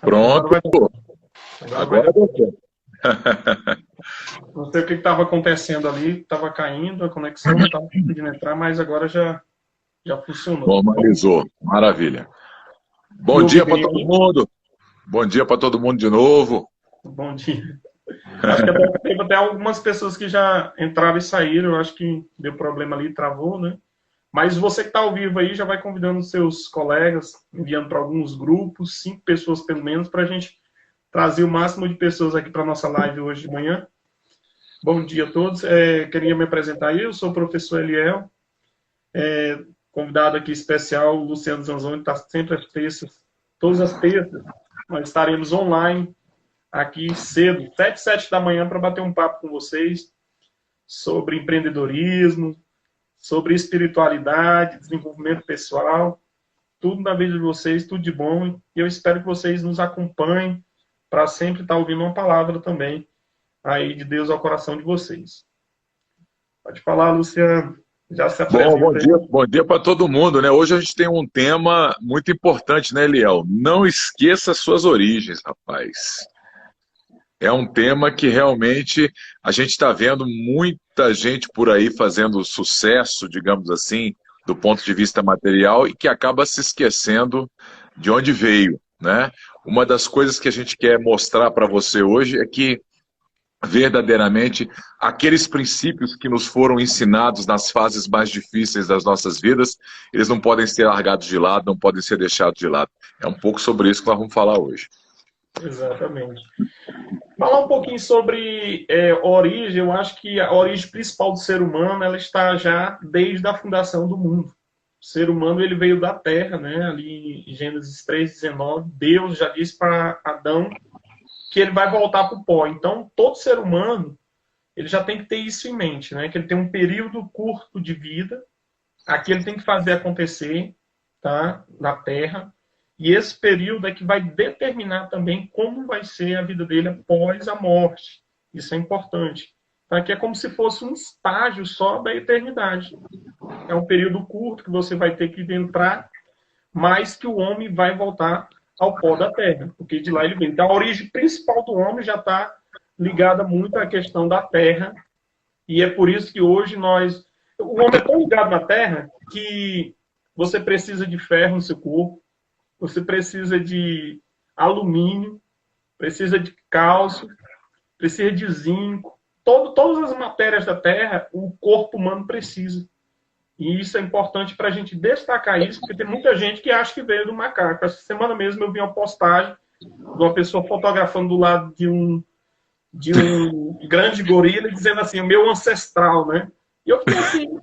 Agora Pronto. vai dar. Agora vai Agora dar. deu certo. Não sei o que estava acontecendo ali, estava caindo a conexão, não estava conseguindo entrar, mas agora já funcionou. Normalizou. Maravilha. Me Bom ouve dia para bem todo aí? mundo. Bom dia para todo mundo de novo. Bom dia. Acho que até, teve até algumas pessoas que já entraram e saíram, eu acho que deu problema ali, travou, né? Mas você que está ao vivo aí já vai convidando seus colegas, enviando para alguns grupos, 5 pessoas pelo menos, para a gente trazer o máximo de pessoas aqui para a nossa live hoje de manhã. Bom dia a todos. Queria me apresentar aí, eu sou o professor Eliel, convidado aqui especial, o Luciano Zanzoni, está sempre às terças, todas as terças, nós estaremos online aqui cedo, 7 da manhã, para bater um papo com vocês sobre empreendedorismo, sobre espiritualidade, desenvolvimento pessoal, tudo na vida de vocês, tudo de bom. E eu espero que vocês nos acompanhem para sempre estar ouvindo uma palavra também aí de Deus ao coração de vocês. Pode falar, Luciano. Já se apresenta aí. Bom dia para todo mundo, né? Hoje a gente tem um tema muito importante, né, Eliel? Não esqueça suas origens, rapaz. É um tema que realmente a gente está vendo muita gente por aí fazendo sucesso, digamos assim, do ponto de vista material e que acaba se esquecendo de onde veio, né? Uma das coisas que a gente quer mostrar para você hoje é que verdadeiramente aqueles princípios que nos foram ensinados nas fases mais difíceis das nossas vidas, eles não podem ser largados de lado, não podem ser deixados de lado. É um pouco sobre isso que nós vamos falar hoje. Exatamente. Falar um pouquinho sobre origem, eu acho que a origem principal do ser humano ela está já desde a fundação do mundo. O ser humano ele veio da terra, né? Ali em Gênesis 3:19, Deus já disse para Adão que ele vai voltar para o pó. Então, todo ser humano ele já tem que ter isso em mente, né? Que ele tem um período curto de vida, aqui ele tem que fazer acontecer, tá? Na Terra. E esse período é que vai determinar também como vai ser a vida dele após a morte. Isso é importante. Então, aqui é como se fosse um estágio só da eternidade. É um período curto que você vai ter que entrar, mas que o homem vai voltar ao pó da terra, porque de lá ele vem. Então, a origem principal do homem já está ligada muito à questão da terra, e é por isso que hoje nós. O homem é tão ligado na terra que você precisa de ferro no seu corpo, você precisa de alumínio, precisa de cálcio, precisa de zinco. Todas as matérias da terra, o corpo humano precisa. E isso é importante para a gente destacar isso, porque tem muita gente que acha que veio do macaco. Essa semana mesmo eu vi uma postagem de uma pessoa fotografando do lado de um grande gorila dizendo assim, o meu ancestral, né? E eu fiquei assim,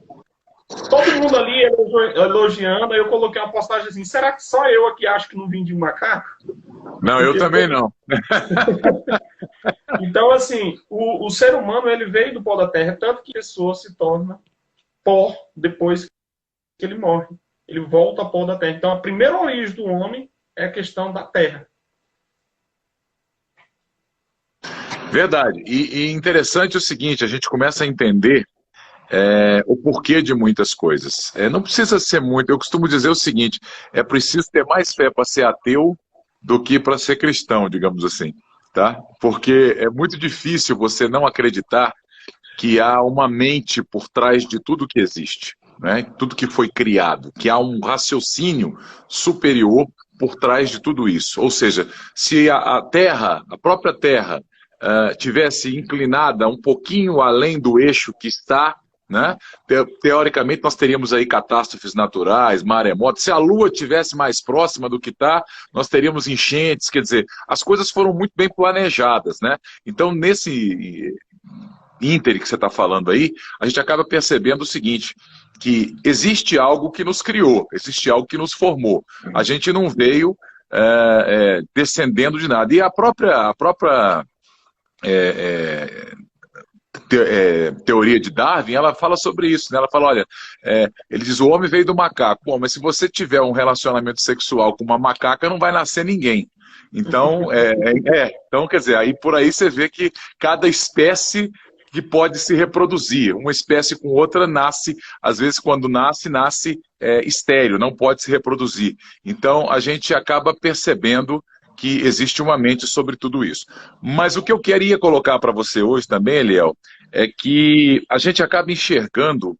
todo mundo ali elogiando, aí eu coloquei uma postagem assim, será que só eu aqui acho que não vim de um macaco? Não, eu Porque, também não. então, assim, o ser humano ele veio do pó da terra, tanto que a pessoa se torna pó depois que ele morre. Ele volta ao pó da terra. Então, a primeira origem do homem é a questão da terra. Verdade. E interessante o seguinte, a gente começa a entender o porquê de muitas coisas. Não precisa ser muito. Eu costumo dizer o seguinte: é preciso ter mais fé para ser ateu do que para ser cristão, digamos assim, tá? Porque é muito difícil você não acreditar que há uma mente por trás de tudo que existe, né? Tudo que foi criado, que há um raciocínio superior por trás de tudo isso. Ou seja, se a Terra, a própria Terra, tivesse inclinada um pouquinho além do eixo que está, né? Teoricamente nós teríamos aí catástrofes naturais, maremotos. Se a Lua tivesse mais próxima do que está, nós teríamos enchentes. Quer dizer, as coisas foram muito bem planejadas, né? Então nesse íntere que você está falando aí, a gente acaba percebendo o seguinte, que existe algo que nos criou, existe algo que nos formou. A gente não veio descendendo de nada. E a própria teoria de Darwin, ela fala sobre isso, né? Ela fala, olha, ele diz, o homem veio do macaco. Bom, mas se você tiver um relacionamento sexual com uma macaca, não vai nascer ninguém. Então, então, quer dizer, aí por aí você vê que cada espécie que pode se reproduzir. Uma espécie com outra nasce, às vezes quando nasce estéril, não pode se reproduzir. Então a gente acaba percebendo que existe uma mente sobre tudo isso. Mas o que eu queria colocar para você hoje também, Eliel, é que a gente acaba enxergando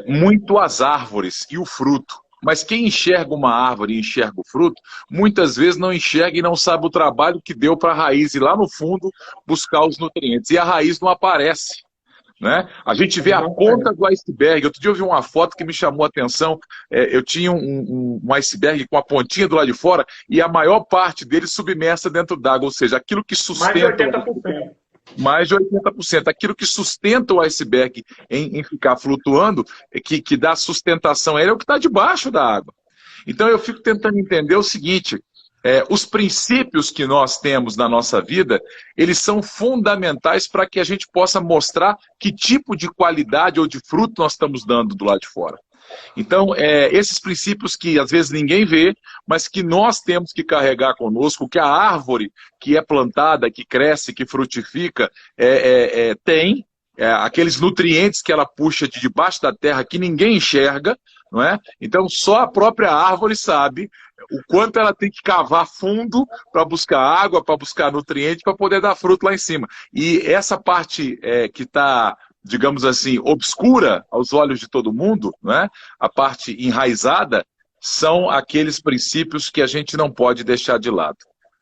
muito as árvores e o fruto. Mas quem enxerga uma árvore e enxerga o fruto, muitas vezes não enxerga e não sabe o trabalho que deu para a raiz ir lá no fundo buscar os nutrientes. E a raiz não aparece. Né? A gente vê a ponta do iceberg. Outro dia eu vi uma foto que me chamou a atenção. Eu tinha um iceberg com a pontinha do lado de fora e a maior parte dele submersa dentro d'água. Ou seja, aquilo que sustenta... Mais de 80%. Aquilo que sustenta o iceberg em ficar flutuando, que dá sustentação a ele, é o que está debaixo da água. Então eu fico tentando entender o seguinte: os princípios que nós temos na nossa vida, eles são fundamentais para que a gente possa mostrar que tipo de qualidade ou de fruto nós estamos dando do lado de fora. Então, esses princípios que às vezes ninguém vê, mas que nós temos que carregar conosco, que a árvore que é plantada, que cresce, que frutifica, tem, aqueles nutrientes que ela puxa de debaixo da terra que ninguém enxerga, não é? Então, só a própria árvore sabe o quanto ela tem que cavar fundo para buscar água, para buscar nutrientes, para poder dar fruto lá em cima. E essa parte que está, digamos assim, obscura aos olhos de todo mundo, né? A parte enraizada, são aqueles princípios que a gente não pode deixar de lado.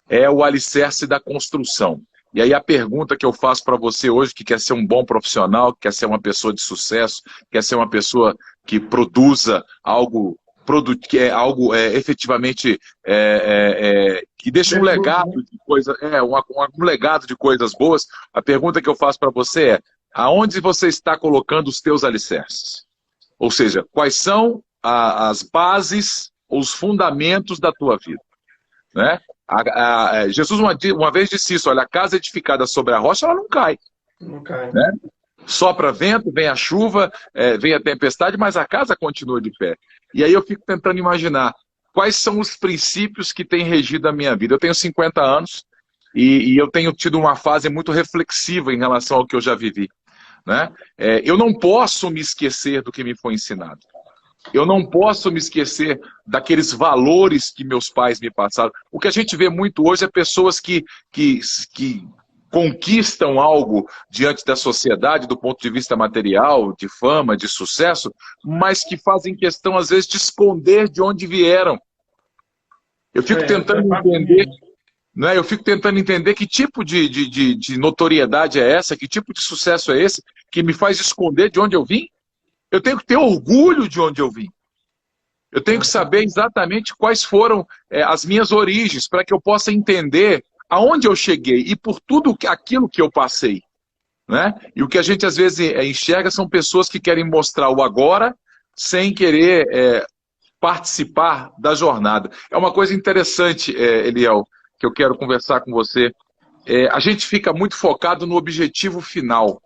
É o alicerce da construção. E aí a pergunta que eu faço para você hoje, que quer ser um bom profissional, que quer ser uma pessoa de sucesso, quer ser uma pessoa que produza algo, que é algo efetivamente que deixa um legado de coisas, um legado de coisas boas. A pergunta que eu faço para você é: aonde você está colocando os teus alicerces? Ou seja, quais são as bases, os fundamentos da tua vida? Né? Jesus uma vez disse isso: olha, a casa edificada sobre a rocha, ela não cai. Não cai. Né? Sopra vento, vem a chuva, vem a tempestade, mas a casa continua de pé. E aí eu fico tentando imaginar quais são os princípios que têm regido a minha vida. Eu tenho 50 anos e eu tenho tido uma fase muito reflexiva em relação ao que eu já vivi. Né? Eu não posso me esquecer do que me foi ensinado. Eu não posso me esquecer daqueles valores que meus pais me passaram. O que a gente vê muito hoje é pessoas que conquistam algo diante da sociedade, do ponto de vista material, de fama, de sucesso, mas que fazem questão, às vezes, de esconder de onde vieram. Eu fico tentando entender... Né? Eu fico tentando entender que tipo de notoriedade é essa, que tipo de sucesso é esse, que me faz esconder de onde eu vim. Eu tenho que ter orgulho de onde eu vim. Eu tenho que saber exatamente quais foram as minhas origens, para que eu possa entender aonde eu cheguei e por tudo aquilo que eu passei. Né? E o que a gente às vezes enxerga são pessoas que querem mostrar o agora sem querer participar da jornada. É uma coisa interessante, Eliel, que eu quero conversar com você. A gente fica muito focado no objetivo final,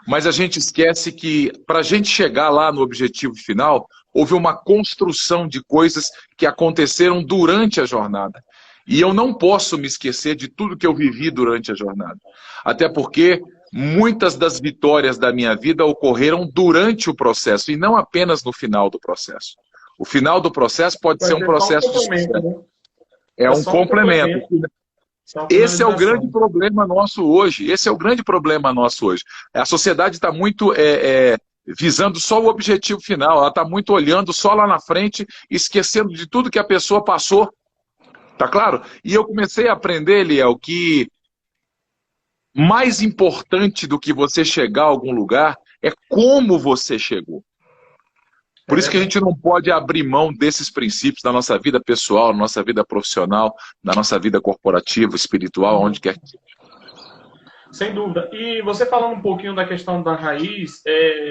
mas a gente esquece que para a gente chegar lá no objetivo final, houve uma construção de coisas que aconteceram durante a jornada. E eu não posso me esquecer de tudo que eu vivi durante a jornada. Até porque muitas das vitórias da minha vida ocorreram durante o processo e não apenas no final do processo. O final do processo pode ser um processo de sucesso. Né? É um complemento. Esse é o grande problema nosso hoje. Esse é o grande problema nosso hoje. A sociedade está muito visando só o objetivo final. Ela está muito olhando só lá na frente, esquecendo de tudo que a pessoa passou. Tá claro? E eu comecei a aprender, Eliel, que mais importante do que você chegar a algum lugar é como você chegou. Por isso que a gente não pode abrir mão desses princípios na nossa vida pessoal, na nossa vida profissional, na nossa vida corporativa, espiritual, onde quer que seja. Sem dúvida. E você falando um pouquinho da questão da raiz,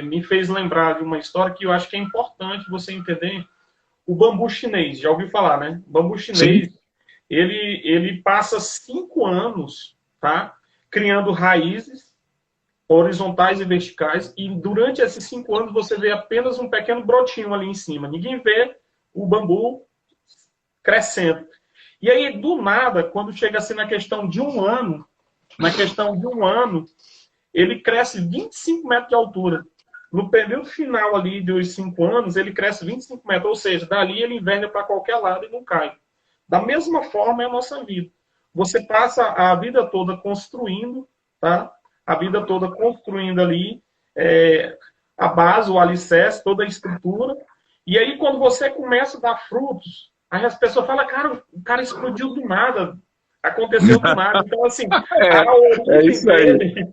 me fez lembrar de uma história que eu acho que é importante você entender. O bambu chinês, já ouviu falar, né? O bambu chinês, ele passa 5 anos, tá, criando raízes horizontais e verticais, e durante esses 5 anos você vê apenas um pequeno brotinho ali em cima. Ninguém vê o bambu crescendo. E aí, do nada, quando chega assim na questão de um ano, ele cresce 25 metros de altura. No período final ali dos 5 anos, ele cresce 25 metros, ou seja, dali ele enverga para qualquer lado e não cai. Da mesma forma é a nossa vida. Você passa a vida toda construindo, tá? A vida toda construindo ali a base, o alicerce, toda a estrutura. E aí, quando você começa a dar frutos, aí as pessoas falam, cara, o cara explodiu do nada, aconteceu do nada. Então, assim, É isso aí.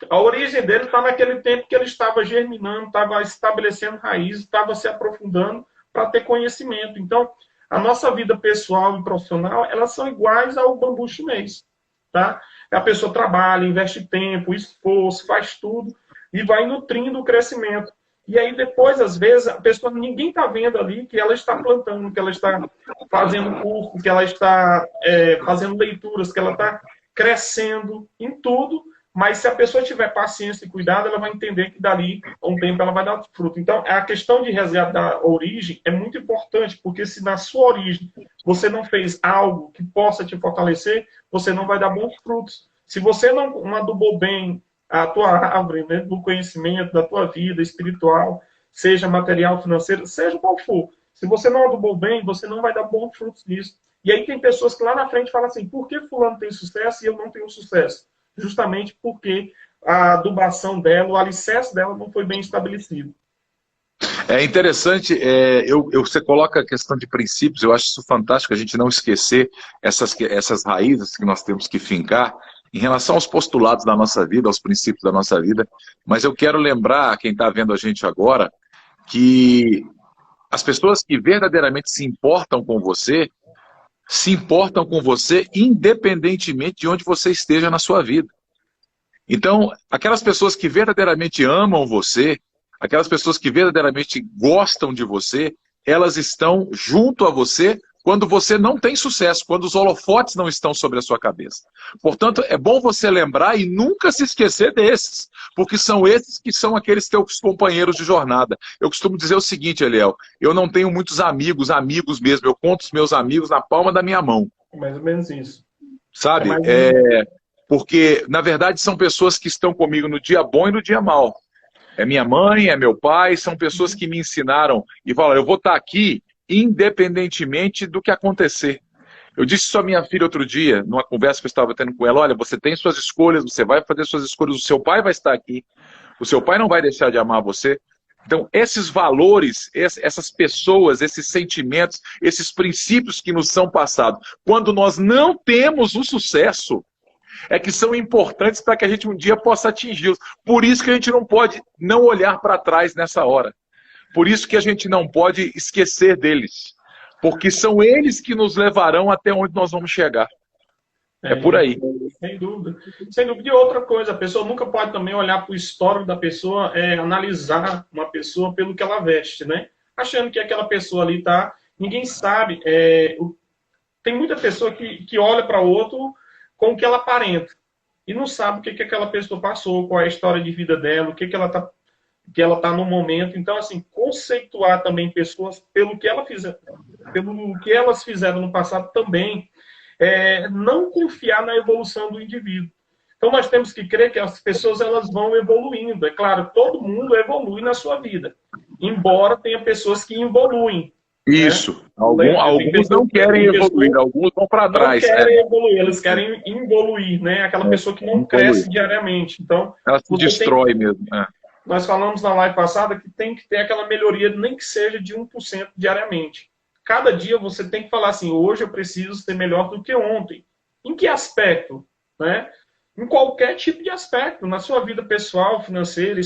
a origem dele está naquele tempo que ele estava germinando, estava estabelecendo raízes, estava se aprofundando para ter conhecimento. Então, a nossa vida pessoal e profissional, elas são iguais ao bambu chinês, tá? A pessoa trabalha, investe tempo, esforço, faz tudo e vai nutrindo o crescimento. E aí depois, às vezes, a pessoa, ninguém está vendo ali que ela está plantando, que ela está fazendo curso, que ela está fazendo leituras, que ela está crescendo em tudo, mas se a pessoa tiver paciência e cuidado, ela vai entender que dali a um tempo ela vai dar fruto. Então, a questão de resgatar a origem é muito importante, porque se na sua origem você não fez algo que possa te fortalecer, você não vai dar bons frutos. Se você não adubou bem a tua árvore, né, do conhecimento, da tua vida espiritual, seja material, financeiro, seja qual for, se você não adubou bem, você não vai dar bons frutos nisso. E aí tem pessoas que lá na frente falam assim, por que fulano tem sucesso e eu não tenho sucesso? Justamente porque a adubação dela, o alicerce dela não foi bem estabelecido. É interessante, você coloca a questão de princípios, eu acho isso fantástico, a gente não esquecer essas raízes que nós temos que fincar em relação aos postulados da nossa vida, aos princípios da nossa vida, mas eu quero lembrar a quem está vendo a gente agora que as pessoas que verdadeiramente se importam com você independentemente de onde você esteja na sua vida. Então, aquelas pessoas que verdadeiramente amam você, aquelas pessoas que verdadeiramente gostam de você, elas estão junto a você quando você não tem sucesso, quando os holofotes não estão sobre a sua cabeça. Portanto, é bom você lembrar e nunca se esquecer desses, porque são esses que são aqueles teus companheiros de jornada. Eu costumo dizer o seguinte, Eliel, eu não tenho muitos amigos mesmo, eu conto os meus amigos na palma da minha mão. Mais ou menos isso. Sabe? Porque, na verdade, são pessoas que estão comigo no dia bom e no dia mal. É minha mãe, é meu pai, são pessoas que me ensinaram e falaram, eu vou estar aqui independentemente do que acontecer. Eu disse isso à minha filha outro dia, numa conversa que eu estava tendo com ela, olha, você tem suas escolhas, você vai fazer suas escolhas, o seu pai vai estar aqui, o seu pai não vai deixar de amar você. Então, esses valores, essas pessoas, esses sentimentos, esses princípios que nos são passados, quando nós não temos o sucesso, é que são importantes para que a gente um dia possa atingi-los. Por isso que a gente não pode não olhar para trás nessa hora. Por isso que a gente não pode esquecer deles. Porque são eles que nos levarão até onde nós vamos chegar. É por aí. Sem dúvida. Sem dúvida. E outra coisa, a pessoa nunca pode também olhar para o histórico da pessoa, analisar uma pessoa pelo que ela veste, né? Achando que aquela pessoa ali tá... Ninguém sabe. Tem muita pessoa que olha para o outro com o que ela aparenta. E não sabe o que aquela pessoa passou, qual é a história de vida dela, o que ela tá no momento. Então, assim, conceituar também pessoas pelo que elas fizeram no passado também, não confiar na evolução do indivíduo. Então, nós temos que crer que as pessoas elas vão evoluindo. É claro, todo mundo evolui na sua vida, embora tenha pessoas que evoluem. Isso. Né? Alguns não querem evoluir, alguns vão para trás. Não querem evoluir, eles querem involuir, né? Aquela pessoa que não cresce diariamente. Então, ela se destrói mesmo. Nós falamos na live passada que tem que ter aquela melhoria, nem que seja de 1% diariamente. Cada dia você tem que falar assim, hoje eu preciso ser melhor do que ontem. Em que aspecto? Né? Em qualquer tipo de aspecto. Na sua vida pessoal, financeira,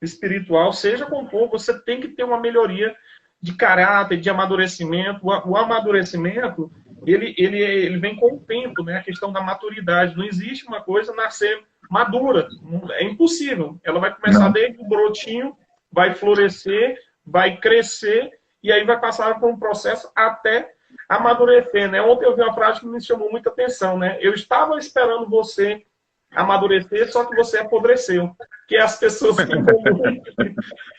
espiritual, seja como for, você tem que ter uma melhoria de caráter, de amadurecimento. O amadurecimento, ele vem com o tempo, né? A questão da maturidade. Não existe uma coisa nascer madura. É impossível. Ela vai começar desde o brotinho, vai florescer, vai crescer, e aí vai passar por um processo até amadurecer, né? Ontem eu vi uma frase que me chamou muita atenção, né? Eu estava esperando você amadurecer, só que você apodreceu. Que é as pessoas que evoluem,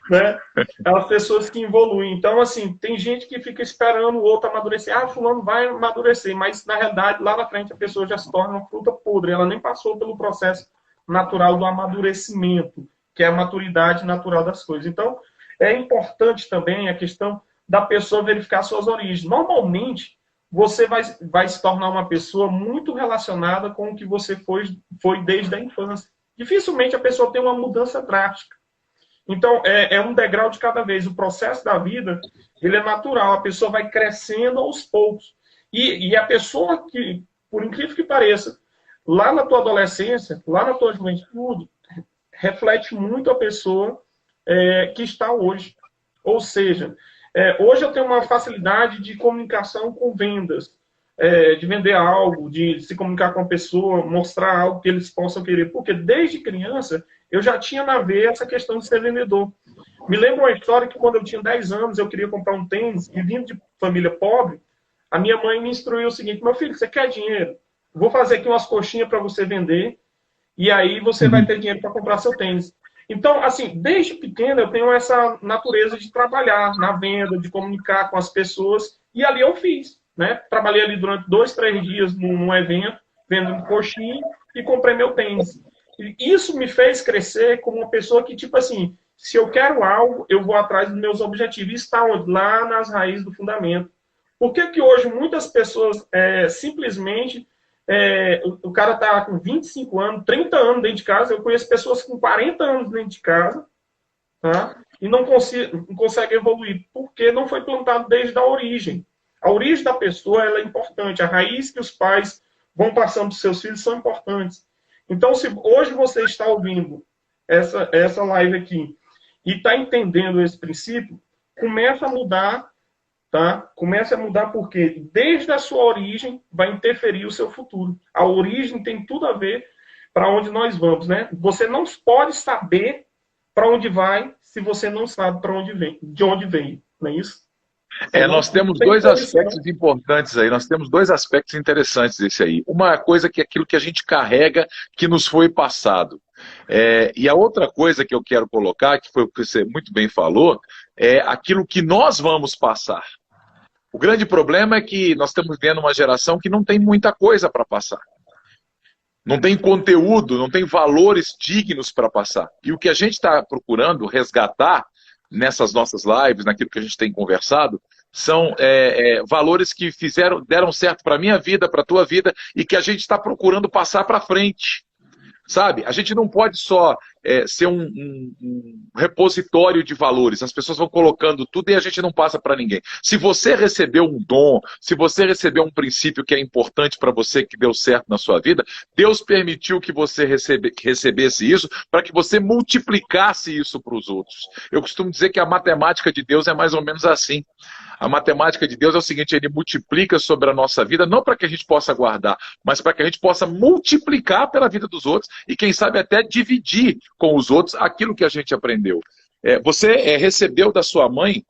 né? As pessoas que evoluem. Então, assim, tem gente que fica esperando o outro amadurecer. Ah, fulano vai amadurecer. Mas, na realidade, lá na frente, a pessoa já se torna uma fruta podre. Ela nem passou pelo processo natural do amadurecimento, que é a maturidade natural das coisas. Então, é importante também a questão da pessoa verificar suas origens. Normalmente, você vai se tornar uma pessoa muito relacionada com o que você foi desde a infância. Dificilmente a pessoa tem uma mudança drástica. Então, é um degrau de cada vez. O processo da vida, ele é natural. A pessoa vai crescendo aos poucos. E a pessoa que, por incrível que pareça, lá na tua adolescência, lá na tua juventude, reflete muito a pessoa que está hoje. Ou seja, hoje eu tenho uma facilidade de comunicação com vendas, de vender algo, de se comunicar com a pessoa, mostrar algo que eles possam querer. Porque desde criança eu já tinha na veia essa questão de ser vendedor. Me lembro uma história que quando eu tinha 10 anos eu queria comprar um tênis e vindo de família pobre, a minha mãe me instruiu o seguinte: meu filho, você quer dinheiro? Vou fazer aqui umas coxinhas para você vender e aí você vai ter dinheiro para comprar seu tênis. Então, assim, desde pequeno eu tenho essa natureza de trabalhar na venda, de comunicar com as pessoas, e ali eu fiz, né? Trabalhei ali durante 2, 3 dias num evento, vendendo coxinha, e comprei meu tênis. E isso me fez crescer como uma pessoa que, tipo assim, se eu quero algo, eu vou atrás dos meus objetivos. Isso está lá nas raízes do fundamento. Por que que hoje muitas pessoas simplesmente... o cara está com 25 anos, 30 anos dentro de casa. Eu conheço pessoas com 40 anos dentro de casa, tá? E não consegue evoluir, porque não foi plantado desde a origem. A origem da pessoa ela é importante. A raiz que os pais vão passando para os seus filhos são importantes. Então, se hoje você está ouvindo essa live aqui e está entendendo esse princípio, começa a mudar. Tá? Comece a mudar porque desde a sua origem vai interferir o seu futuro. A origem tem tudo a ver para onde nós vamos, né? Você não pode saber para onde vai se você não sabe para onde vem, de onde veio, não é isso? Nós temos dois aspectos importantes aí, nós temos dois aspectos interessantes desse aí. Uma coisa que é aquilo que a gente carrega, que nos foi passado. E a outra coisa que eu quero colocar, que foi o que você muito bem falou, é aquilo que nós vamos passar. O grande problema é que nós estamos vendo uma geração que não tem muita coisa para passar. Não tem conteúdo, não tem valores dignos para passar. E o que a gente está procurando resgatar nessas nossas lives, naquilo que a gente tem conversado, são valores que deram certo para a minha vida, para a tua vida, e que a gente está procurando passar para frente. Sabe? A gente não pode só ser um repositório de valores. As pessoas vão colocando tudo e a gente não passa para ninguém. Se você recebeu um dom, se você recebeu um princípio que é importante para você, que deu certo na sua vida, Deus permitiu que você recebesse isso para que você multiplicasse isso para os outros. Eu costumo dizer que a matemática de Deus é mais ou menos assim. A matemática de Deus é o seguinte: ele multiplica sobre a nossa vida, não para que a gente possa guardar, mas para que a gente possa multiplicar pela vida dos outros e, quem sabe, até dividir com os outros aquilo que a gente aprendeu. Você recebeu da sua mãe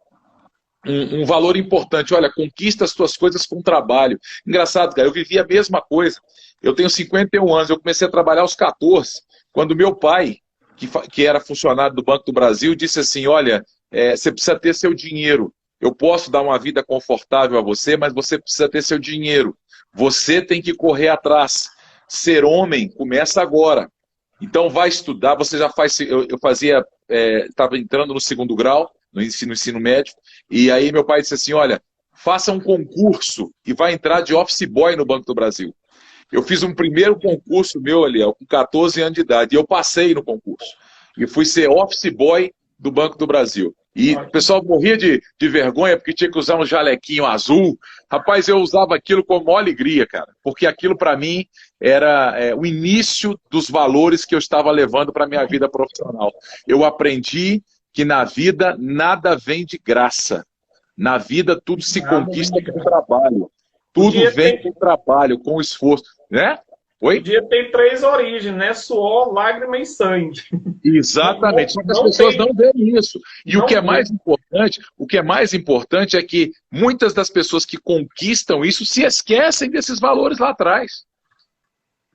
um valor importante. Olha, conquista as tuas coisas com trabalho. Engraçado, cara, eu vivi a mesma coisa. Eu tenho 51 anos, eu comecei a trabalhar aos 14, quando meu pai, que era funcionário do Banco do Brasil, disse assim: olha, você precisa ter seu dinheiro. Eu posso dar uma vida confortável a você, mas você precisa ter seu dinheiro. Você tem que correr atrás. Ser homem começa agora. Então vai estudar. Você já faz... Eu fazia... Estava entrando no 2º grau, no ensino médio, e aí meu pai disse assim: olha, faça um concurso e vai entrar de office boy no Banco do Brasil. Eu fiz um primeiro concurso meu ali, com 14 anos de idade, e eu passei no concurso. E fui ser office boy do Banco do Brasil. E o pessoal morria de vergonha porque tinha que usar um jalequinho azul. Rapaz, eu usava aquilo com maior alegria, cara. Porque aquilo, para mim, era o início dos valores que eu estava levando para a minha vida profissional. Eu aprendi que na vida nada vem de graça. Na vida tudo se conquista com trabalho. Tudo vem com trabalho, com esforço. Né? Oi? O dia tem 3 origens, né? Suor, lágrima e sangue. Exatamente. Só que as pessoas não veem isso. E o que é mais importante é que muitas das pessoas que conquistam isso se esquecem desses valores lá atrás.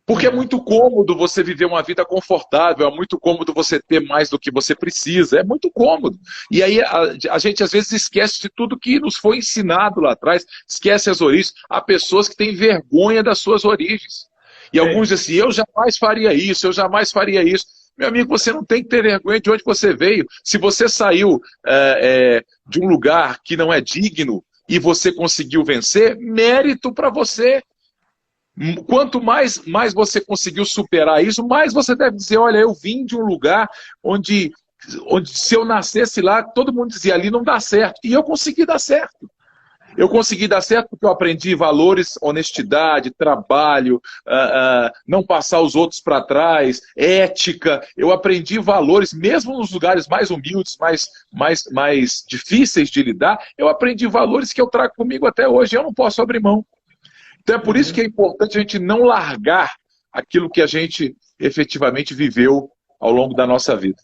Porque é muito cômodo você viver uma vida confortável, é muito cômodo você ter mais do que você precisa, é muito cômodo. E aí a gente às vezes esquece de tudo que nos foi ensinado lá atrás, esquece as origens. Há pessoas que têm vergonha das suas origens. E alguns dizem assim: eu jamais faria isso, eu jamais faria isso. Meu amigo, você não tem que ter vergonha de onde você veio. Se você saiu de um lugar que não é digno, e você conseguiu vencer, mérito para você. Quanto mais você conseguiu superar isso, mais você deve dizer, olha, eu vim de um lugar onde se eu nascesse lá, todo mundo dizia, ali não dá certo. E eu consegui dar certo. Eu consegui dar certo porque eu aprendi valores, honestidade, trabalho, não passar os outros para trás, ética. Eu aprendi valores, mesmo nos lugares mais humildes, mais difíceis de lidar, eu aprendi valores que eu trago comigo até hoje. Eu não posso abrir mão. Então é por isso que é importante a gente não largar aquilo que a gente efetivamente viveu ao longo da nossa vida.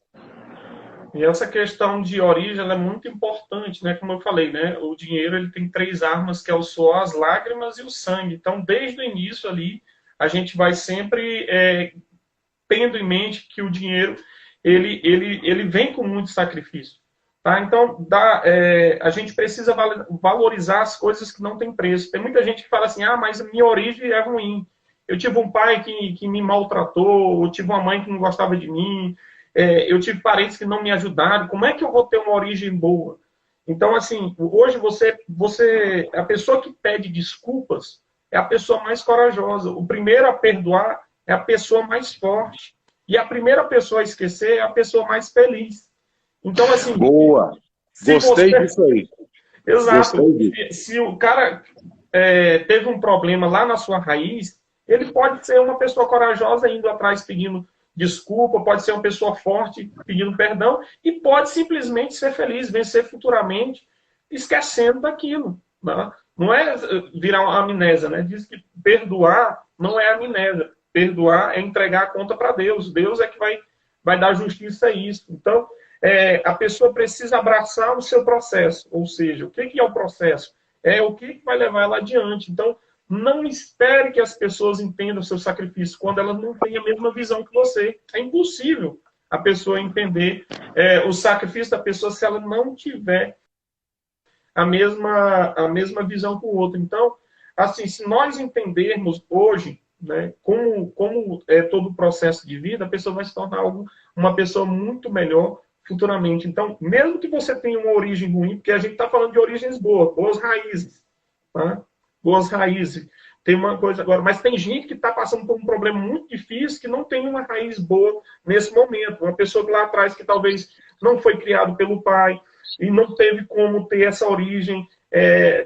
E essa questão de origem ela é muito importante, né? Como eu falei, né? O dinheiro ele tem 3 armas, que é o suor, as lágrimas e o sangue. Então, desde o início ali, a gente vai sempre tendo em mente que o dinheiro ele vem com muito sacrifício. Tá? Então, a gente precisa valorizar as coisas que não têm preço. Tem muita gente que fala assim, mas a minha origem é ruim. Eu tive um pai que me maltratou, eu tive uma mãe que não gostava de mim, eu tive parentes que não me ajudaram. Como é que eu vou ter uma origem boa? Então, assim, hoje a pessoa que pede desculpas é a pessoa mais corajosa. O primeiro a perdoar é a pessoa mais forte. E a primeira pessoa a esquecer é a pessoa mais feliz. Então, assim... Boa! Gostei disso aí. Exato. Se o cara teve um problema lá na sua raiz, ele pode ser uma pessoa corajosa indo atrás pedindo desculpa, pode ser uma pessoa forte pedindo perdão, e pode simplesmente ser feliz, vencer futuramente, esquecendo daquilo. Né? Não é virar uma amnésia, né? Diz que perdoar não é amnésia. Perdoar é entregar a conta para Deus. Deus é que vai dar justiça a isso. Então, a pessoa precisa abraçar o seu processo. Ou seja, o que é o processo? É o que vai levar ela adiante. Então, não espere que as pessoas entendam o seu sacrifício quando elas não têm a mesma visão que você. É impossível a pessoa entender o sacrifício da pessoa se ela não tiver a mesma visão que o outro. Então, assim, se nós entendermos hoje, né, como é todo o processo de vida, a pessoa vai se tornar uma pessoa muito melhor futuramente. Então, mesmo que você tenha uma origem ruim, porque a gente está falando de origens boas raízes, tá? Boas raízes. Tem uma coisa agora, mas tem gente que está passando por um problema muito difícil que não tem uma raiz boa nesse momento. Uma pessoa que lá atrás que talvez não foi criado pelo pai e não teve como ter essa origem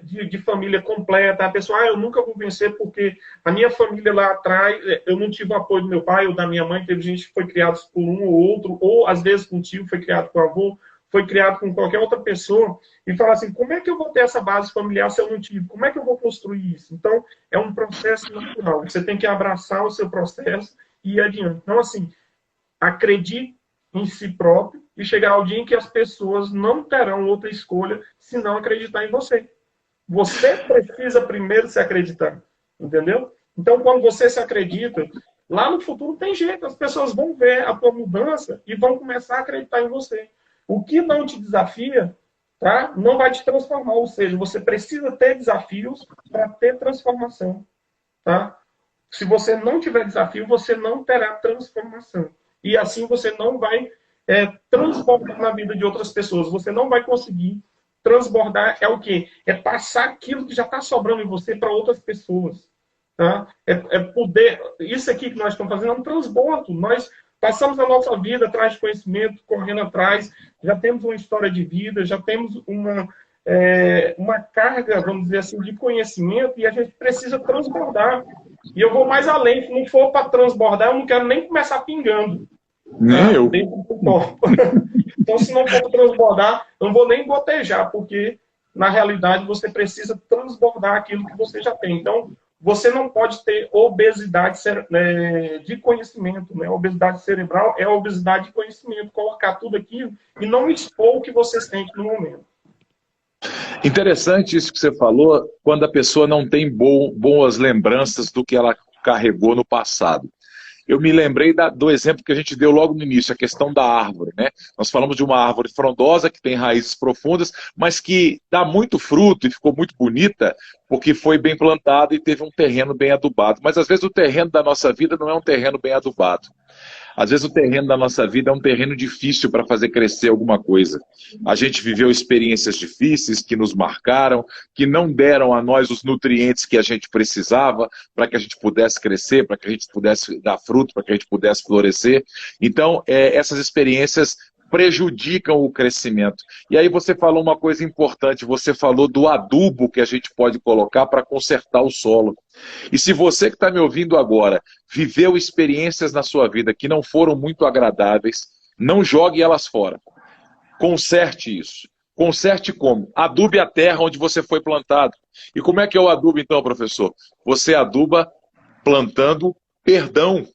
de família completa. A pessoa, eu nunca vou vencer porque a minha família lá atrás, eu não tive o apoio do meu pai ou da minha mãe, teve gente que foi criado por um ou outro, ou às vezes com um tio, foi criado com o avô, foi criado com qualquer outra pessoa, e fala assim, como é que eu vou ter essa base familiar se eu não tive? Como é que eu vou construir isso? Então, é um processo natural. Você tem que abraçar o seu processo e ir adiante. Então, assim, acredite em si próprio e chegar ao dia em que as pessoas não terão outra escolha se não acreditar em você. Você precisa primeiro se acreditar, entendeu? Então, quando você se acredita, lá no futuro tem jeito, as pessoas vão ver a tua mudança e vão começar a acreditar em você. O que não te desafia, tá, não vai te transformar, ou seja, você precisa ter desafios para ter transformação. Tá? Se você não tiver desafio, você não terá transformação. E assim você não vai transbordar na vida de outras pessoas. Você não vai conseguir transbordar. É o quê? É passar aquilo que já está sobrando em você para outras pessoas. Tá? Poder... Isso aqui que nós estamos fazendo é um transbordo. Nós passamos a nossa vida atrás de conhecimento, correndo atrás. Já temos uma história de vida, já temos uma carga, vamos dizer assim, de conhecimento e a gente precisa transbordar. E eu vou mais além. Se não for para transbordar, eu não quero nem começar pingando. Nem eu. Então, se não for transbordar, eu não vou nem gotejar, porque, na realidade, você precisa transbordar aquilo que você já tem. Então, você não pode ter obesidade de conhecimento. Né? Obesidade cerebral é obesidade de conhecimento. Colocar tudo aquilo e não expor o que você sente no momento. Interessante isso que você falou, quando a pessoa não tem boas lembranças do que ela carregou no passado. Eu me lembrei do exemplo que a gente deu logo no início, a questão da árvore, né? Nós falamos de uma árvore frondosa que tem raízes profundas, mas que dá muito fruto e ficou muito bonita porque foi bem plantada e teve um terreno bem adubado. Mas às vezes o terreno da nossa vida não é um terreno bem adubado. Às vezes o terreno da nossa vida é um terreno difícil para fazer crescer alguma coisa. A gente viveu experiências difíceis que nos marcaram, que não deram a nós os nutrientes que a gente precisava para que a gente pudesse crescer, para que a gente pudesse dar fruto, para que a gente pudesse florescer. Então, essas experiências prejudicam o crescimento. E aí você falou uma coisa importante, você falou do adubo que a gente pode colocar para consertar o solo. E se você que está me ouvindo agora viveu experiências na sua vida que não foram muito agradáveis, não jogue elas fora. Conserte isso. Conserte como? Adube a terra onde você foi plantado. E como é que é o adubo então, professor? Você aduba plantando perdão.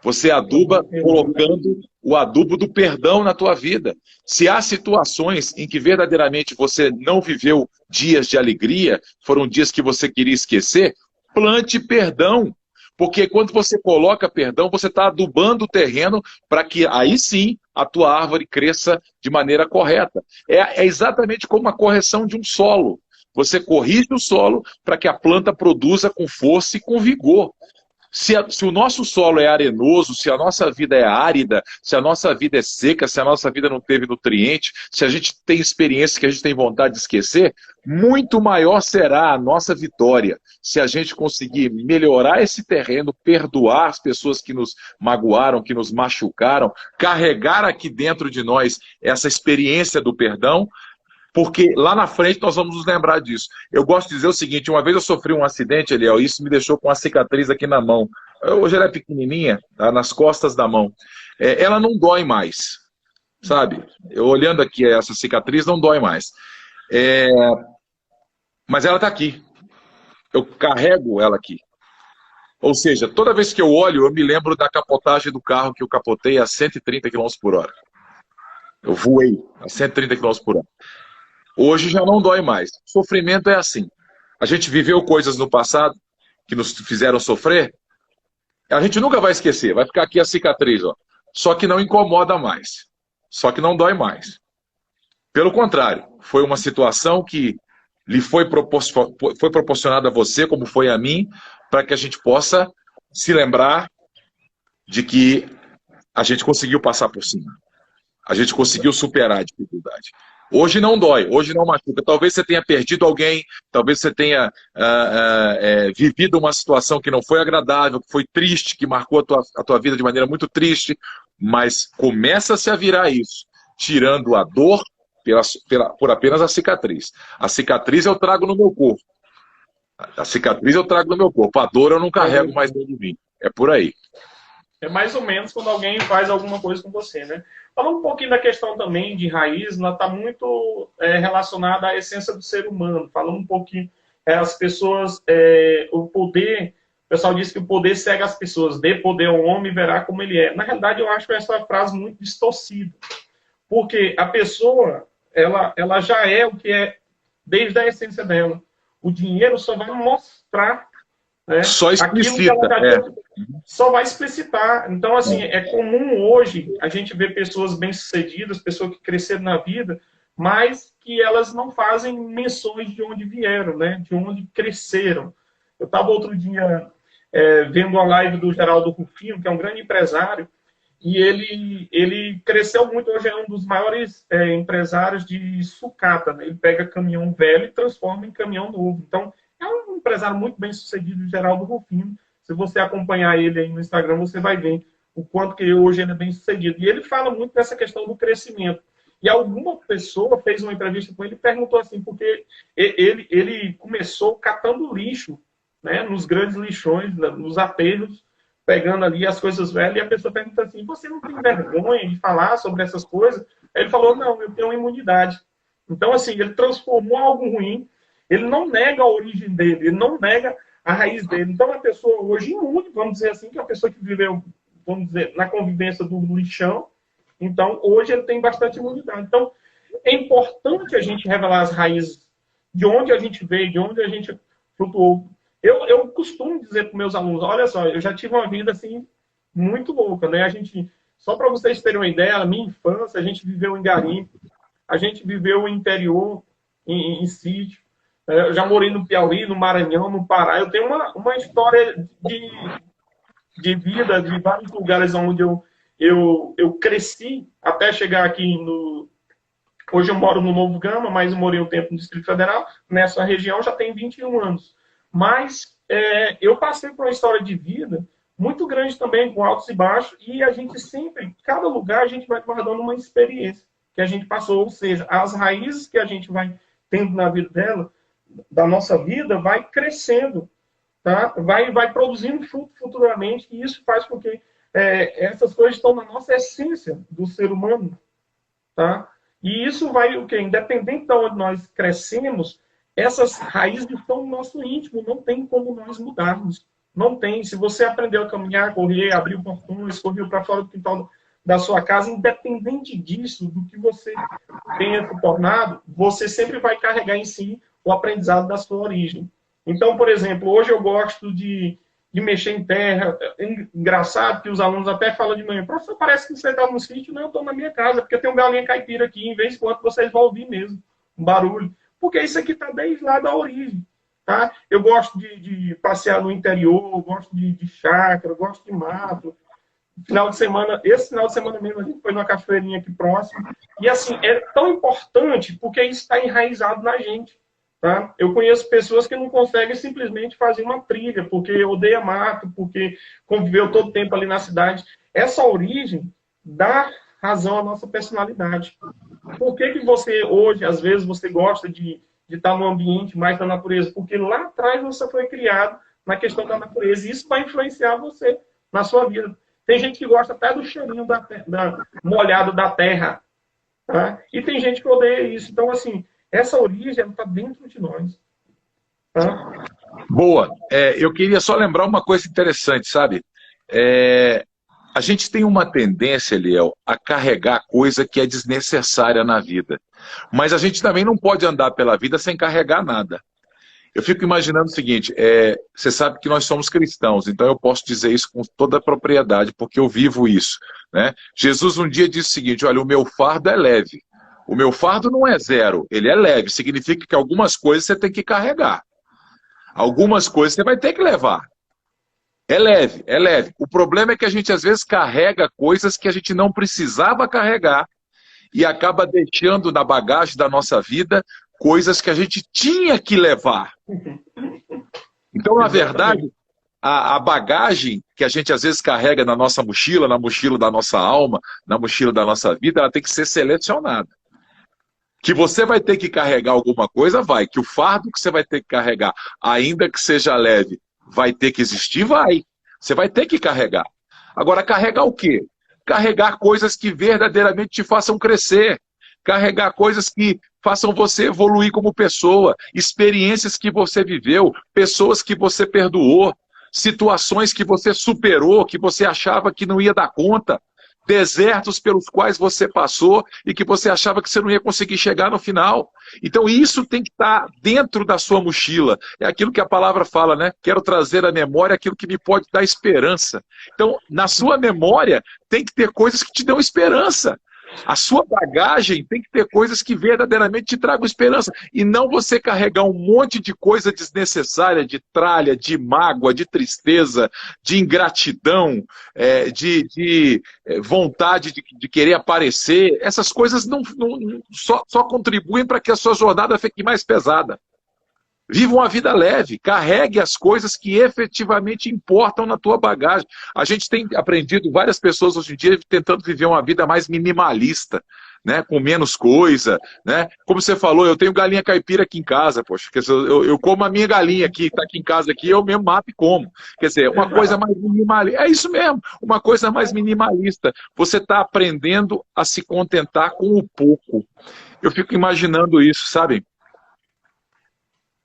Você aduba colocando o adubo do perdão na tua vida. Se há situações em que verdadeiramente você não viveu dias de alegria, foram dias que você queria esquecer, plante perdão. Porque quando você coloca perdão, você está adubando o terreno para que aí sim a tua árvore cresça de maneira correta. É exatamente como a correção de um solo. Você corrige o solo para que a planta produza com força e com vigor. Se o nosso solo é arenoso, se a nossa vida é árida, se a nossa vida é seca, se a nossa vida não teve nutriente, se a gente tem experiência que a gente tem vontade de esquecer, muito maior será a nossa vitória se a gente conseguir melhorar esse terreno, perdoar as pessoas que nos magoaram, que nos machucaram, carregar aqui dentro de nós essa experiência do perdão, porque lá na frente nós vamos nos lembrar disso. Eu gosto de dizer o seguinte, uma vez eu sofri um acidente, Eliel, e isso me deixou com uma cicatriz aqui na mão. Hoje ela é pequenininha, tá, nas costas da mão. Ela não dói mais, sabe? Eu olhando aqui essa cicatriz, não dói mais. Mas ela está aqui. Eu carrego ela aqui. Ou seja, toda vez que eu olho, eu me lembro da capotagem do carro que eu capotei a 130 km por hora. Eu voei a 130 km por hora. Hoje já não dói mais. Sofrimento é assim. A gente viveu coisas no passado que nos fizeram sofrer, a gente nunca vai esquecer. Vai ficar aqui a cicatriz, ó. Só que não incomoda mais. Só que não dói mais. Pelo contrário, foi uma situação que lhe foi proporcionada a você, como foi a mim, para que a gente possa se lembrar de que a gente conseguiu passar por cima. A gente conseguiu superar a dificuldade. Hoje não dói, hoje não machuca. Talvez você tenha perdido alguém, talvez você tenha vivido uma situação que não foi agradável, que foi triste, que marcou a tua vida de maneira muito triste, mas começa-se a virar isso, tirando a dor por apenas a cicatriz. A cicatriz eu trago no meu corpo. A cicatriz eu trago no meu corpo. A dor eu não carrego mais dentro de mim. É por aí. É mais ou menos quando alguém faz alguma coisa com você, né? Falando um pouquinho da questão também de raiz, ela está muito relacionada à essência do ser humano. Falando um pouquinho, as pessoas, o poder, o pessoal diz que o poder cega as pessoas, dê poder ao homem e verá como ele é. Na realidade, eu acho essa frase muito distorcida. Porque a pessoa, ela já é o que é desde a essência dela. O dinheiro só vai mostrar, né, só explicita, só vai explicitar. Então, assim, é comum hoje a gente ver pessoas bem-sucedidas, pessoas que cresceram na vida, mas que elas não fazem menções de onde vieram, né? De onde cresceram. Eu estava outro dia vendo a live do Geraldo Rufino, que é um grande empresário, e ele cresceu muito, hoje é um dos maiores empresários de sucata, né? Ele pega caminhão velho e transforma em caminhão novo. Então, é um empresário muito bem sucedido, o Geraldo Rufino. Se você acompanhar ele aí no Instagram, você vai ver o quanto que hoje ele é bem sucedido. E ele fala muito dessa questão do crescimento. E alguma pessoa fez uma entrevista com ele e perguntou assim, porque ele começou catando lixo, né, nos grandes lixões, nos aterros, pegando ali as coisas velhas, e a pessoa pergunta assim, você não tem vergonha de falar sobre essas coisas? Aí ele falou, não, eu tenho uma imunidade. Então, assim, ele transformou algo ruim, ele não nega a origem dele, ele não nega a raiz dele. Então, a pessoa hoje imune, vamos dizer assim, que é a pessoa que viveu, vamos dizer, na convivência do lixão, então, hoje ele tem bastante imunidade. Então, é importante a gente revelar as raízes de onde a gente veio, de onde a gente flutuou. Eu costumo dizer para meus alunos, olha só, eu já tive uma vida, assim, muito louca, né? A gente, só para vocês terem uma ideia, na minha infância, a gente viveu em garimpo, a gente viveu no interior, em sítio. Eu já morei no Piauí, no Maranhão, no Pará. Eu tenho uma história de vida, de vários lugares onde eu cresci, até chegar aqui no... Hoje eu moro no Novo Gama, mas eu morei um tempo no Distrito Federal. Nessa região já tem 21 anos. Mas eu passei por uma história de vida muito grande também, com altos e baixos, e a gente sempre, cada lugar, a gente vai guardando uma experiência que a gente passou, ou seja, as raízes que a gente vai tendo na vida dela, da nossa vida, vai crescendo, tá? Vai produzindo fruto futuramente, e isso faz com que essas coisas estão na nossa essência do ser humano, tá? E isso vai, o quê? Independente de onde nós crescemos, essas raízes estão no nosso íntimo, não tem como nós mudarmos. Não tem. Se você aprendeu a caminhar, correr, abrir portões, correr para fora do quintal da sua casa, independente disso, do que você tenha se tornado, você sempre vai carregar em si o aprendizado da sua origem. Então, por exemplo, hoje eu gosto de mexer em terra. É engraçado que os alunos até falam de manhã, professor, parece que você está no sítio. Não, eu estou na minha casa, porque tem um galinha caipira aqui, em vez de quando vocês vão ouvir mesmo um barulho. Porque isso aqui está desde lá da origem. Tá? Eu gosto de passear no interior, gosto de chácara, gosto de mato. Esse final de semana mesmo, a gente foi numa cachoeirinha aqui próximo. E assim, é tão importante porque isso está enraizado na gente. Tá? Eu conheço pessoas que não conseguem simplesmente fazer uma trilha, porque odeia mato, porque conviveu todo o tempo ali na cidade. Essa origem dá razão à nossa personalidade. Por que você, hoje, às vezes, você gosta de estar num ambiente mais da natureza? Porque lá atrás você foi criado na questão da natureza, e isso vai influenciar você na sua vida. Tem gente que gosta até do cheirinho molhado da terra, tá? E tem gente que odeia isso. Então, assim, essa origem está dentro de nós. Tá? Boa. Eu queria só lembrar uma coisa interessante, sabe? A gente tem uma tendência, Eliel, a carregar coisa que é desnecessária na vida. Mas a gente também não pode andar pela vida sem carregar nada. Eu fico imaginando o seguinte, você sabe que nós somos cristãos, então eu posso dizer isso com toda a propriedade, porque eu vivo isso. Né? Jesus um dia disse o seguinte, olha, o meu fardo é leve. O meu fardo não é zero, ele é leve. Significa que algumas coisas você tem que carregar. Algumas coisas você vai ter que levar. É leve, é leve. O problema é que a gente às vezes carrega coisas que a gente não precisava carregar e acaba deixando na bagagem da nossa vida coisas que a gente tinha que levar. Então, na verdade, a bagagem que a gente às vezes carrega na nossa mochila, na mochila da nossa alma, na mochila da nossa vida, ela tem que ser selecionada. Que você vai ter que carregar alguma coisa, vai. Que o fardo que você vai ter que carregar, ainda que seja leve, vai ter que existir, vai. Você vai ter que carregar. Agora, carregar o quê? Carregar coisas que verdadeiramente te façam crescer. Carregar coisas que façam você evoluir como pessoa. Experiências que você viveu, pessoas que você perdoou, situações que você superou, que você achava que não ia dar conta. Desertos pelos quais você passou e que você achava que você não ia conseguir chegar no final. Então isso tem que estar dentro da sua mochila. É aquilo que a palavra fala, né? Quero trazer à memória aquilo que me pode dar esperança. Então, na sua memória, tem que ter coisas que te dão esperança. A sua bagagem tem que ter coisas que verdadeiramente te tragam esperança. E não você carregar um monte de coisa desnecessária, de tralha, de mágoa, de tristeza, de ingratidão, de vontade de querer aparecer. Essas coisas só contribuem para que a sua jornada fique mais pesada. Viva uma vida leve, carregue as coisas que efetivamente importam na tua bagagem. A gente tem aprendido, várias pessoas hoje em dia, tentando viver uma vida mais minimalista, né? Com menos coisa. Né? Como você falou, eu tenho galinha caipira aqui em casa, poxa. Quer dizer, eu como a minha galinha aqui, está aqui em casa, aqui, eu mesmo mato e como. Quer dizer, uma coisa mais minimalista. É isso mesmo, uma coisa mais minimalista. Você está aprendendo a se contentar com o pouco. Eu fico imaginando isso, sabe?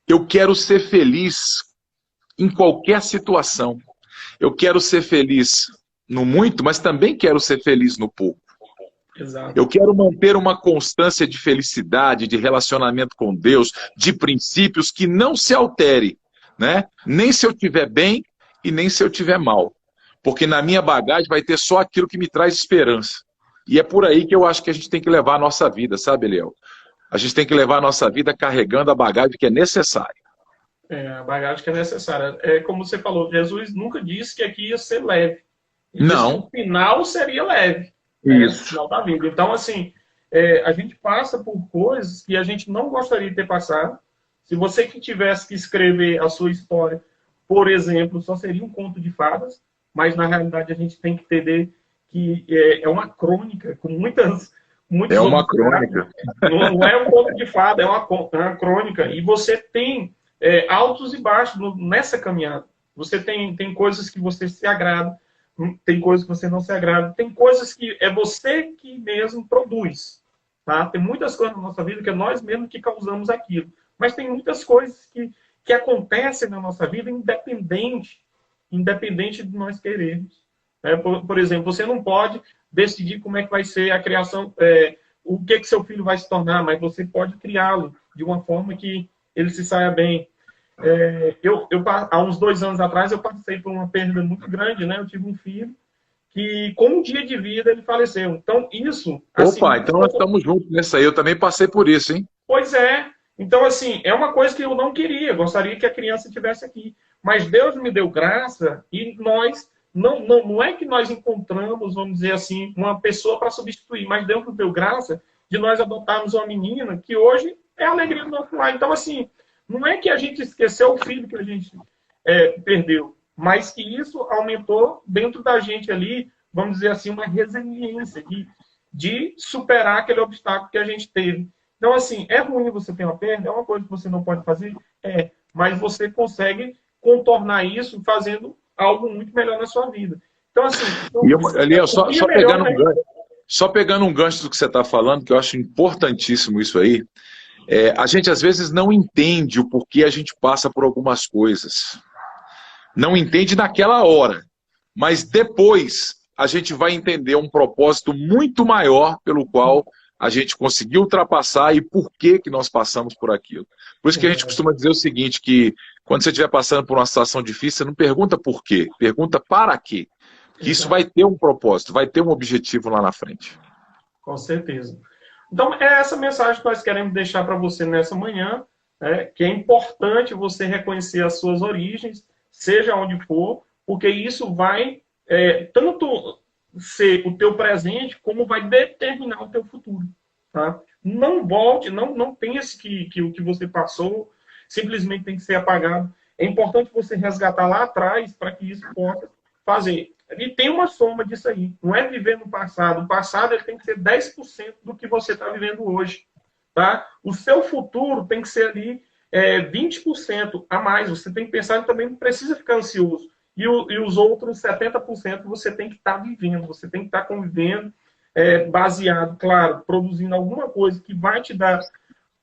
Eu quero ser feliz em qualquer situação. Eu quero ser feliz no muito, mas também quero ser feliz no pouco. Exato. Eu quero manter uma constância de felicidade, de relacionamento com Deus, de princípios que não se altere, né? Nem se eu estiver bem e nem se eu estiver mal. Porque na minha bagagem vai ter só aquilo que me traz esperança. E é por aí que eu acho que a gente tem que levar a nossa vida, sabe, Eliel? A gente tem que levar a nossa vida carregando a bagagem que é necessária. A bagagem que é necessária. É como você falou, Jesus nunca disse que aqui ia ser leve. Ele disse que Não, o final seria leve, né, no isso. final da vida. Então, assim, a gente passa por coisas que a gente não gostaria de ter passado. Se você que tivesse que escrever a sua história, por exemplo, só seria um conto de fadas, mas na realidade a gente tem que entender que é uma crônica com muitos É uma obstáculos. crônica. Não é um conto de fada, é uma crônica. E você tem altos e baixos nessa caminhada. Você tem coisas que você se agrada, tem coisas que você não se agrada, tem coisas que é você que mesmo produz. Tá? Tem muitas coisas na nossa vida que é nós mesmos que causamos aquilo. Mas tem muitas coisas que acontecem na nossa vida independente de nós querermos. Por exemplo, você não pode decidir como é que vai ser a criação, o que seu filho vai se tornar, mas você pode criá-lo de uma forma que ele se saia bem. Há uns 2 anos atrás, eu passei por uma perda muito grande, né? Eu tive um filho que, com um dia de vida, ele faleceu. Então, isso... Assim, Opa, então nós estamos juntos nessa aí. Eu também passei por isso, hein? pois é. Então, assim, é uma coisa que eu não queria. Gostaria que a criança estivesse aqui. Mas Deus me deu graça e nós... Não é que nós encontramos, vamos dizer assim, uma pessoa para substituir, mas Deus nos deu graça de nós adotarmos uma menina que hoje é a alegria do nosso lar. Então, assim, não é que a gente esqueceu o filho que a gente perdeu, mas que isso aumentou dentro da gente ali, vamos dizer assim, uma resiliência de superar aquele obstáculo que a gente teve. Então, assim, é ruim você ter uma perda, é uma coisa que você não pode fazer, mas você consegue contornar isso fazendo algo muito melhor na sua vida. Então, assim... Só pegando um gancho do que você está falando, que eu acho importantíssimo isso aí, a gente às vezes não entende o porquê a gente passa por algumas coisas. Não entende naquela hora, mas depois a gente vai entender um propósito muito maior pelo qual a gente conseguiu ultrapassar e por que nós passamos por aquilo. Por isso que a gente costuma dizer o seguinte, que quando você estiver passando por uma situação difícil, você não pergunta por quê, pergunta para quê. Que isso vai ter um propósito, vai ter um objetivo lá na frente. Com certeza. Então, é essa mensagem que nós queremos deixar para você nessa manhã, que é importante você reconhecer as suas origens, seja onde for, porque isso vai tanto ser o teu presente, como vai determinar o teu futuro. Tá? Não volte, não pense que o que você passou simplesmente tem que ser apagado. É importante você resgatar lá atrás para que isso possa fazer. E tem uma soma disso aí. Não é viver no passado. O passado ele tem que ser 10% do que você está vivendo hoje. Tá? O seu futuro tem que ser ali 20% a mais. Você tem que pensar que também não precisa ficar ansioso. E os outros 70% você tem que estar vivendo. Você tem que estar convivendo, baseado, claro, produzindo alguma coisa que vai te dar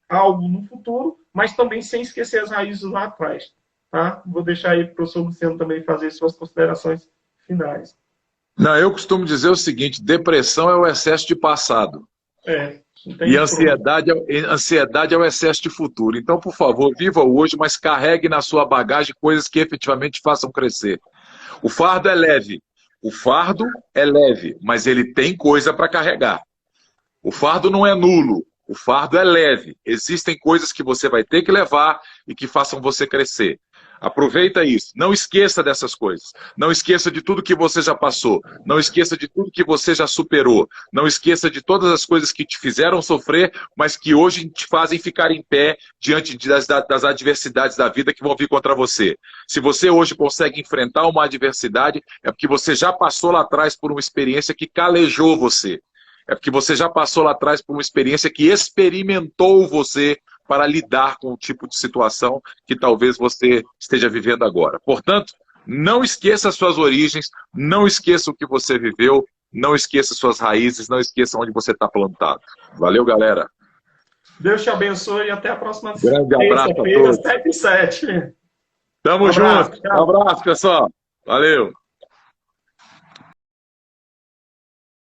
algo no futuro, mas também sem esquecer as raízes lá atrás. Tá? Vou deixar aí para o professor Luciano também fazer suas considerações finais. Não, eu costumo dizer o seguinte, depressão é o excesso de passado. E ansiedade é o excesso de futuro. Então, por favor, viva o hoje, mas carregue na sua bagagem coisas que efetivamente façam crescer. O fardo é leve. O fardo é leve, mas ele tem coisa para carregar. O fardo não é nulo. O fardo é leve. Existem coisas que você vai ter que levar e que façam você crescer. Aproveita isso. Não esqueça dessas coisas. Não esqueça de tudo que você já passou. Não esqueça de tudo que você já superou. Não esqueça de todas as coisas que te fizeram sofrer, mas que hoje te fazem ficar em pé diante das adversidades da vida que vão vir contra você. Se você hoje consegue enfrentar uma adversidade, é porque você já passou lá atrás por uma experiência que calejou você. É porque você já passou lá atrás por uma experiência que experimentou você para lidar com o tipo de situação que talvez você esteja vivendo agora. Portanto, não esqueça suas origens, não esqueça o que você viveu, não esqueça suas raízes, não esqueça onde você está plantado. Valeu, galera. Deus te abençoe e até a próxima grande abraço a todos. 7 e 7. Tamo junto. Um abraço, pessoal. Valeu.